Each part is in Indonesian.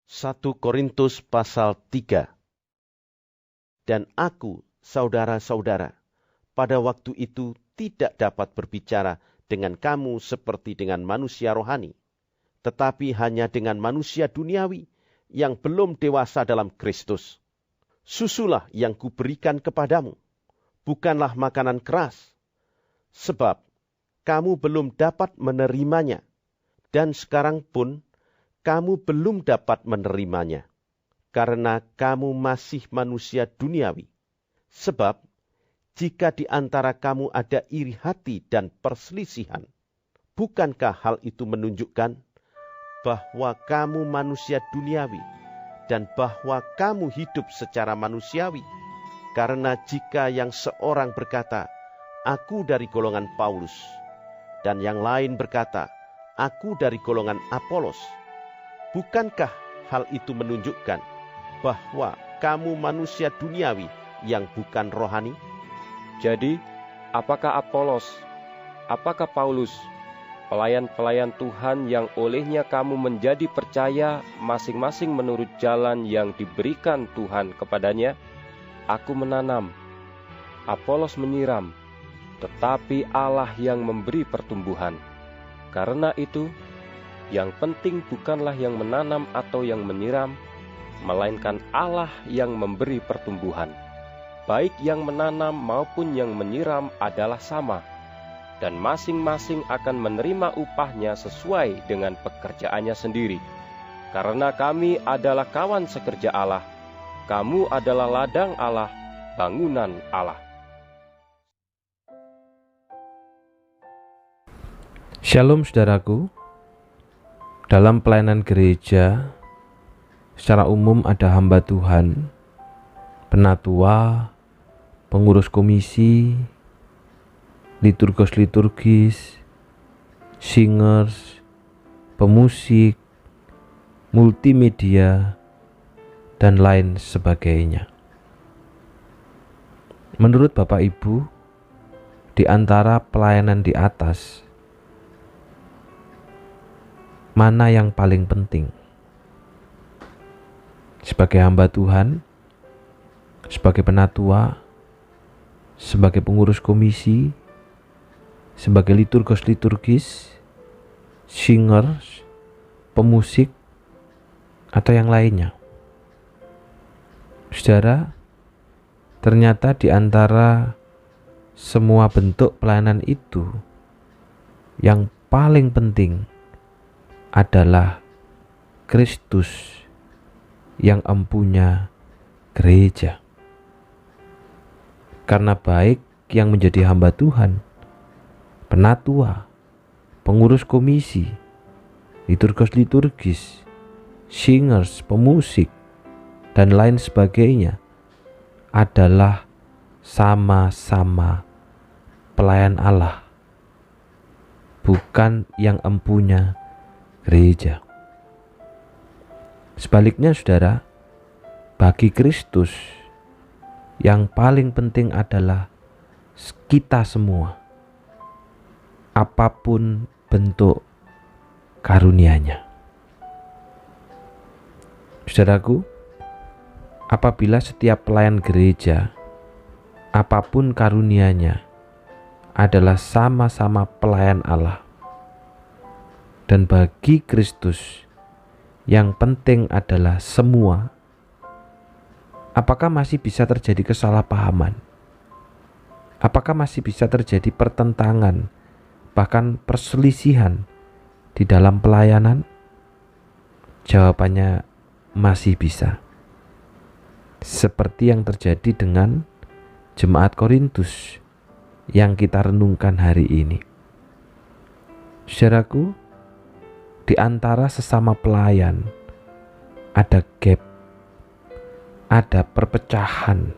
1 Korintus pasal 3. Dan aku, saudara-saudara, pada waktu itu tidak dapat berbicara dengan kamu seperti dengan manusia rohani, tetapi hanya dengan manusia duniawi yang belum dewasa dalam Kristus. Susulah yang kuberikan kepadamu, bukanlah makanan keras, sebab kamu belum dapat menerimanya, dan sekarang pun kamu belum dapat menerimanya, karena kamu masih manusia duniawi. Sebab, jika di antara kamu ada iri hati dan perselisihan, bukankah hal itu menunjukkan bahwa kamu manusia duniawi dan bahwa kamu hidup secara manusiawi? Karena jika yang seorang berkata, "Aku dari golongan Paulus," dan yang lain berkata, "Aku dari golongan Apolos," bukankah hal itu menunjukkan bahwa kamu manusia duniawi yang bukan rohani? Jadi, apakah Apolos, apakah Paulus, pelayan-pelayan Tuhan yang olehnya kamu menjadi percaya masing-masing menurut jalan yang diberikan Tuhan kepadanya? Aku menanam, Apolos menyiram, tetapi Allah yang memberi pertumbuhan. Karena itu, yang penting bukanlah yang menanam atau yang menyiram, melainkan Allah yang memberi pertumbuhan. Baik yang menanam maupun yang menyiram adalah sama, dan masing-masing akan menerima upahnya sesuai dengan pekerjaannya sendiri. Karena kami adalah kawan sekerja Allah, kamu adalah ladang Allah, bangunan Allah. Shalom saudaraku. Dalam pelayanan gereja, secara umum ada hamba Tuhan, penatua, pengurus komisi, liturgis, singers, pemusik, multimedia, dan lain sebagainya. Menurut Bapak Ibu, di antara pelayanan di atas, mana yang paling penting? Sebagai hamba Tuhan, sebagai penatua, sebagai pengurus komisi, sebagai liturgis, singers, pemusik, atau yang lainnya. Saudara, ternyata di antara semua bentuk pelayanan itu, yang paling penting adalah Kristus yang empunya gereja. Karena baik yang menjadi hamba Tuhan, penatua, pengurus komisi, liturgis, singers, pemusik, dan lain sebagainya adalah sama-sama pelayan Allah, bukan yang empunya gereja. Sebaliknya saudara, bagi Kristus yang paling penting adalah kita semua, apapun bentuk karunia-Nya. Saudaraku, apabila setiap pelayan gereja, apapun karunia-Nya, adalah sama-sama pelayan Allah, dan bagi Kristus yang penting adalah semua, apakah masih bisa terjadi kesalahpahaman? Apakah masih bisa terjadi pertentangan, bahkan perselisihan di dalam pelayanan? Jawabannya masih bisa. Seperti yang terjadi dengan jemaat Korintus yang kita renungkan hari ini. Saudaraku, di antara sesama pelayan ada gap, ada perpecahan.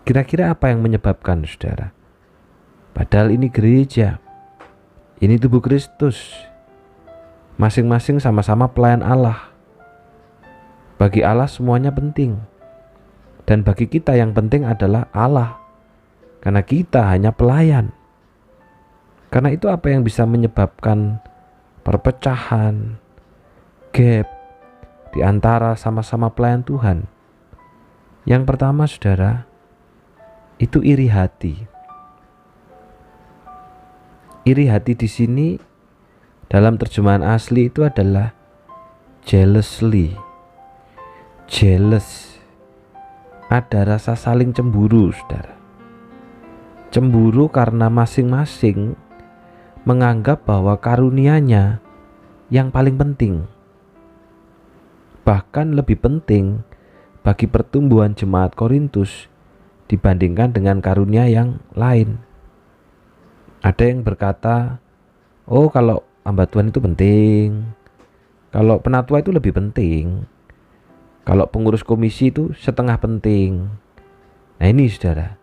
Kira-kira apa yang menyebabkan, saudara? Padahal ini gereja, ini tubuh Kristus, masing-masing sama-sama pelayan Allah. Bagi Allah semuanya penting, dan bagi kita yang penting adalah Allah, karena kita hanya pelayan. Karena itu apa yang bisa menyebabkan perpecahan, gap di antara sama-sama pelayan Tuhan. Yang pertama, saudara, itu iri hati. Iri hati di sini dalam terjemahan asli itu adalah jealously. Jealous. Ada rasa saling cemburu, saudara. Cemburu karena masing-masing menganggap bahwa karunianya yang paling penting. Bahkan lebih penting bagi pertumbuhan jemaat Korintus dibandingkan dengan karunia yang lain. Ada yang berkata, oh kalau hamba Tuhan itu penting, kalau penatua itu lebih penting, kalau pengurus komisi itu setengah penting. Nah ini saudara,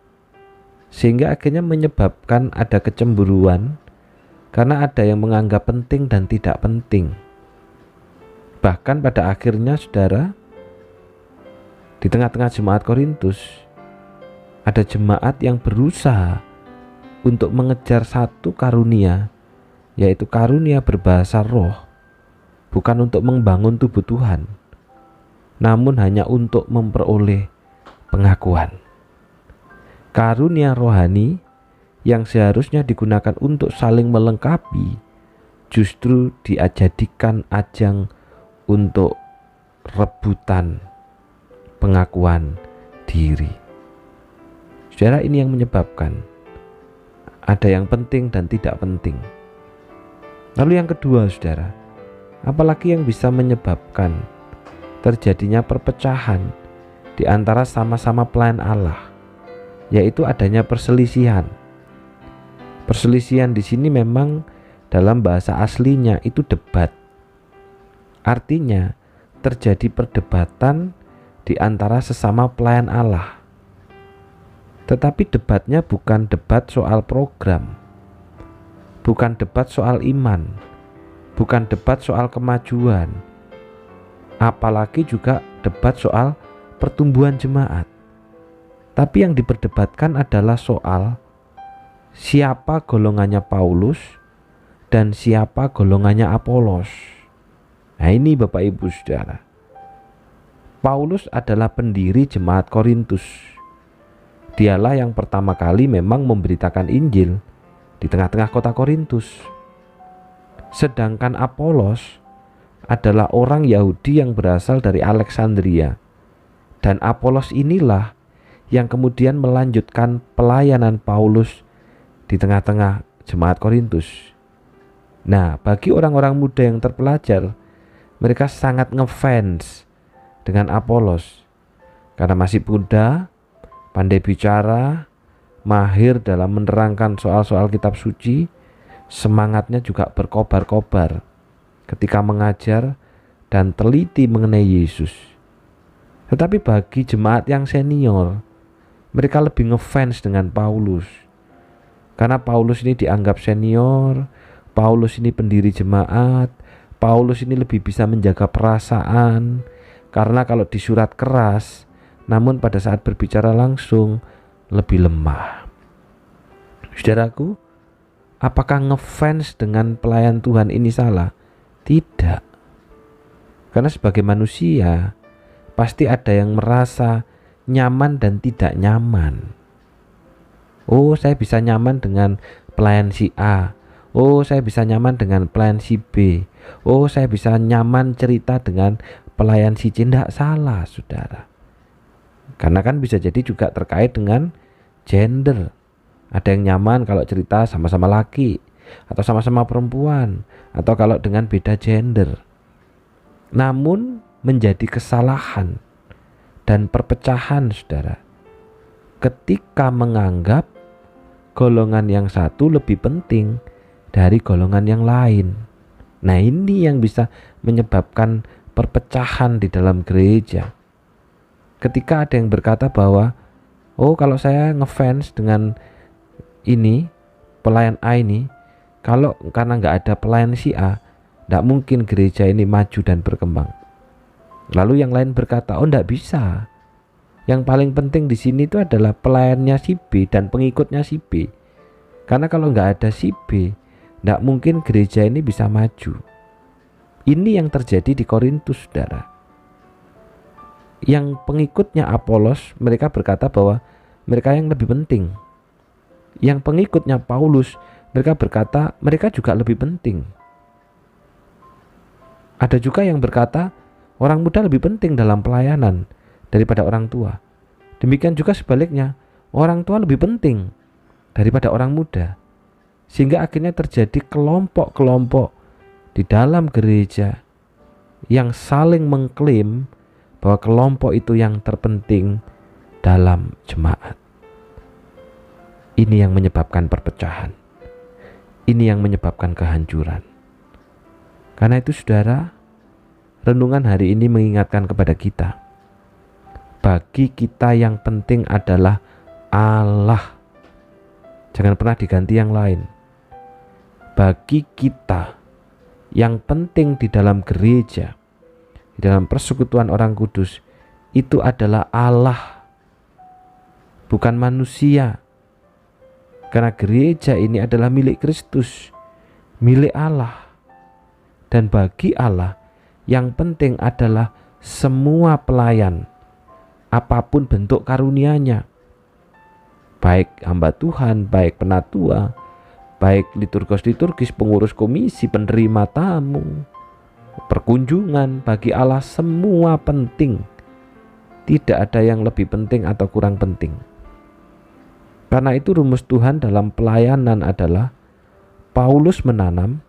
sehingga akhirnya menyebabkan ada kecemburuan karena ada yang menganggap penting dan tidak penting. Bahkan pada akhirnya saudara, di tengah-tengah jemaat Korintus ada jemaat yang berusaha untuk mengejar satu karunia, yaitu karunia berbahasa roh, bukan untuk membangun tubuh Tuhan, namun hanya untuk memperoleh pengakuan. Karunia rohani yang seharusnya digunakan untuk saling melengkapi justru dijadikan ajang untuk rebutan pengakuan diri. Saudara, ini yang menyebabkan ada yang penting dan tidak penting. Lalu yang kedua, saudara, apalagi yang bisa menyebabkan terjadinya perpecahan di antara sama-sama pelayan Allah, yaitu adanya perselisihan. Perselisihan di sini memang dalam bahasa aslinya itu debat. Artinya terjadi perdebatan di antara sesama pelayan Allah. Tetapi debatnya bukan debat soal program, bukan debat soal iman, bukan debat soal kemajuan, apalagi juga debat soal pertumbuhan jemaat. Tapi yang diperdebatkan adalah soal siapa golongannya Paulus dan siapa golongannya Apolos. Nah ini Bapak Ibu Saudara, Paulus adalah pendiri jemaat Korintus. Dialah yang pertama kali memang memberitakan Injil di tengah-tengah kota Korintus. Sedangkan Apolos adalah orang Yahudi yang berasal dari Alexandria. Dan Apolos inilah yang kemudian melanjutkan pelayanan Paulus di tengah-tengah jemaat Korintus. Nah, bagi orang-orang muda yang terpelajar, mereka sangat ngefans dengan Apolos karena masih muda, pandai bicara, mahir dalam menerangkan soal-soal kitab suci, semangatnya juga berkobar-kobar ketika mengajar dan teliti mengenai Yesus. Tetapi bagi jemaat yang senior, mereka lebih ngefans dengan Paulus karena Paulus ini dianggap senior, Paulus ini pendiri jemaat, Paulus ini lebih bisa menjaga perasaan, karena kalau di surat keras, namun pada saat berbicara langsung lebih lemah. Saudaraku, apakah ngefans dengan pelayan Tuhan ini salah? Tidak. Karena sebagai manusia, pasti ada yang merasa nyaman dan tidak nyaman. Oh, saya bisa nyaman dengan pelayan si A. Oh, saya bisa nyaman dengan pelayan si B. Oh, saya bisa nyaman cerita dengan pelayan si C. Tidak salah, saudara. Karena kan bisa jadi juga terkait dengan gender. Ada yang nyaman kalau cerita sama-sama laki, atau sama-sama perempuan, atau kalau dengan beda gender. Namun menjadi kesalahan dan perpecahan, saudara, ketika menganggap golongan yang satu lebih penting dari golongan yang lain. Nah ini yang bisa menyebabkan perpecahan di dalam gereja. Ketika ada yang berkata bahwa, oh kalau saya ngefans dengan ini, pelayan A ini, kalau karena nggak ada pelayan si A, nggak mungkin gereja ini maju dan berkembang. Lalu yang lain berkata, oh nggak bisa. Yang paling penting di sini itu adalah pelayannya si B dan pengikutnya si B. Karena kalau nggak ada si B, nggak mungkin gereja ini bisa maju. Ini yang terjadi di Korintus, saudara. Yang pengikutnya Apolos, mereka berkata bahwa mereka yang lebih penting. Yang pengikutnya Paulus, mereka berkata mereka juga lebih penting. Ada juga yang berkata orang muda lebih penting dalam pelayanan daripada orang tua. Demikian juga sebaliknya, orang tua lebih penting daripada orang muda. Sehingga akhirnya terjadi kelompok-kelompok di dalam gereja yang saling mengklaim bahwa kelompok itu yang terpenting dalam jemaat. Ini yang menyebabkan perpecahan. Ini yang menyebabkan kehancuran. Karena itu saudara, renungan hari ini mengingatkan kepada kita, bagi kita yang penting adalah Allah. Jangan pernah diganti yang lain. Bagi kita yang penting di dalam gereja, di dalam persekutuan orang kudus, itu adalah Allah, bukan manusia. Karena gereja ini adalah milik Kristus, milik Allah. Dan bagi Allah yang penting adalah semua pelayan, apapun bentuk karunia-Nya, baik hamba Tuhan, baik penatua, baik liturgis, pengurus komisi, penerima tamu, perkunjungan. Bagi Allah semua penting. Tidak ada yang lebih penting atau kurang penting. Karena itu rumus Tuhan dalam pelayanan adalah Paulus menanam,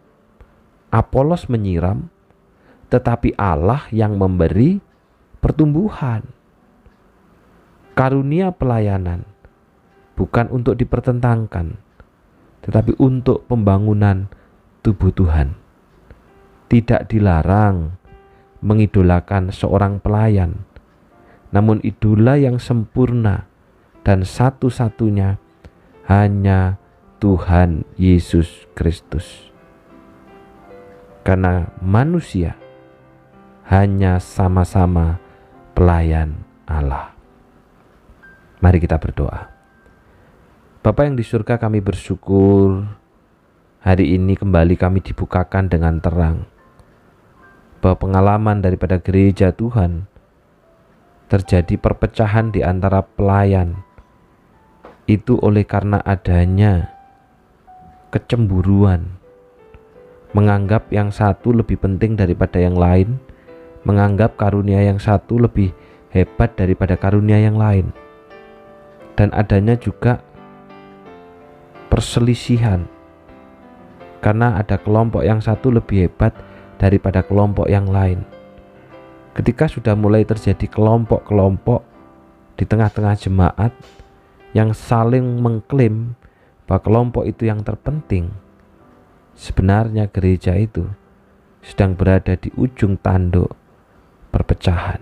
Apolos menyiram, tetapi Allah yang memberi pertumbuhan. Karunia pelayanan bukan untuk dipertentangkan, tetapi untuk pembangunan tubuh Tuhan. Tidak dilarang mengidolakan seorang pelayan, namun idola yang sempurna dan satu-satunya hanya Tuhan Yesus Kristus. Karena manusia hanya sama-sama pelayan Allah. Mari kita berdoa. Bapa yang di surga, kami bersyukur hari ini kembali kami dibukakan dengan terang bahwa pengalaman daripada gereja Tuhan terjadi perpecahan di antara pelayan itu oleh karena adanya kecemburuan, menganggap yang satu lebih penting daripada yang lain, menganggap karunia yang satu lebih hebat daripada karunia yang lain, dan adanya juga perselisihan karena ada kelompok yang satu lebih hebat daripada kelompok yang lain. Ketika sudah mulai terjadi kelompok-kelompok di tengah-tengah jemaat yang saling mengklaim bahwa kelompok itu yang terpenting, sebenarnya gereja itu sedang berada di ujung tanduk perpecahan.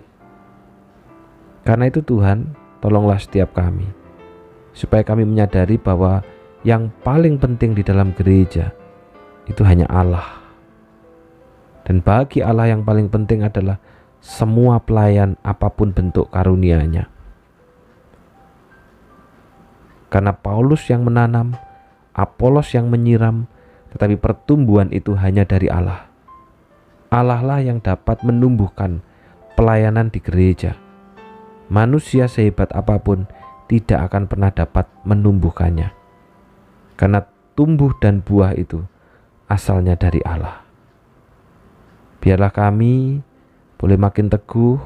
Karena itu Tuhan, tolonglah setiap kami supaya kami menyadari bahwa yang paling penting di dalam gereja itu hanya Allah. Dan bagi Allah yang paling penting adalah semua pelayan apapun bentuk karunia-Nya. Karena Paulus yang menanam, Apolos yang menyiram, tetapi pertumbuhan itu hanya dari Allah. Allah lah yang dapat menumbuhkan pelayanan di gereja. Manusia sehebat apapun tidak akan pernah dapat menumbuhkannya. Karena tumbuh dan buah itu asalnya dari Allah. Biarlah kami boleh makin teguh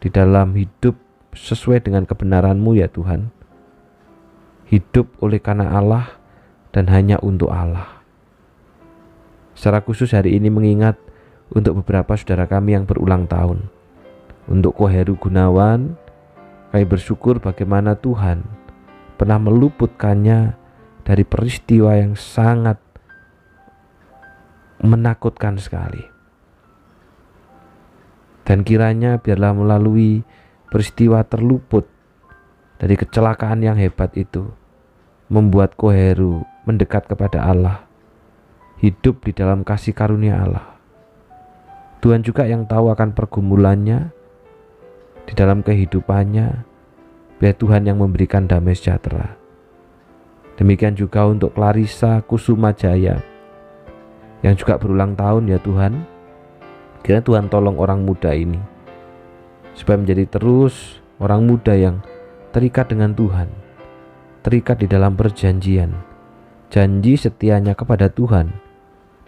di dalam hidup sesuai dengan kebenaran-Mu ya Tuhan. Hidup oleh karena Allah dan hanya untuk Allah. Secara khusus hari ini mengingat untuk beberapa saudara kami yang berulang tahun. Untuk Koheru Gunawan, kami bersyukur bagaimana Tuhan pernah meluputkannya dari peristiwa yang sangat menakutkan sekali. Dan kiranya biarlah melalui peristiwa terluput dari kecelakaan yang hebat itu, membuat Koheru mendekat kepada Allah, hidup di dalam kasih karunia Allah. Tuhan juga yang tahu akan pergumulannya di dalam kehidupannya, biar Tuhan yang memberikan damai sejahtera. Demikian juga untuk Clarissa Kusuma Jaya yang juga berulang tahun ya Tuhan. Kiranya Tuhan tolong orang muda ini supaya menjadi terus orang muda yang terikat dengan Tuhan, terikat di dalam perjanjian, janji setianya kepada Tuhan,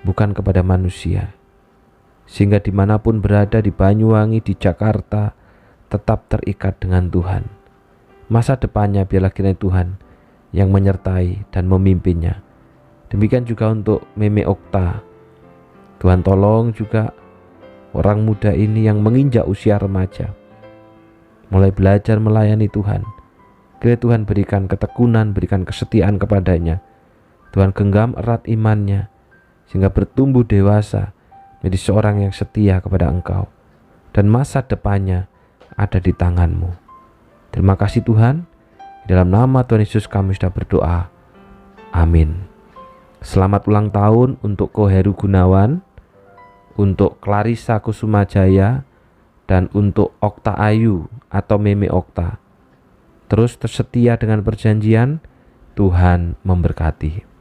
bukan kepada manusia. Sehingga dimanapun berada, di Banyuwangi, di Jakarta, tetap terikat dengan Tuhan. Masa depannya biarlah kiranya Tuhan yang menyertai dan memimpinnya. Demikian juga untuk Meme Okta. Tuhan tolong juga orang muda ini yang menginjak usia remaja, mulai belajar melayani Tuhan. Kiranya Tuhan berikan ketekunan, berikan kesetiaan kepadanya. Tuhan genggam erat imannya sehingga bertumbuh dewasa menjadi seorang yang setia kepada Engkau, dan masa depannya ada di tangan-Mu. Terima kasih Tuhan. Dalam nama Tuhan Yesus kami sudah berdoa. Amin. Selamat ulang tahun untuk Ko Heru Gunawan, untuk Clarissa Kusumajaya, dan untuk Okta Ayu atau Meme Okta. Terus tersetia dengan perjanjian. Tuhan memberkati.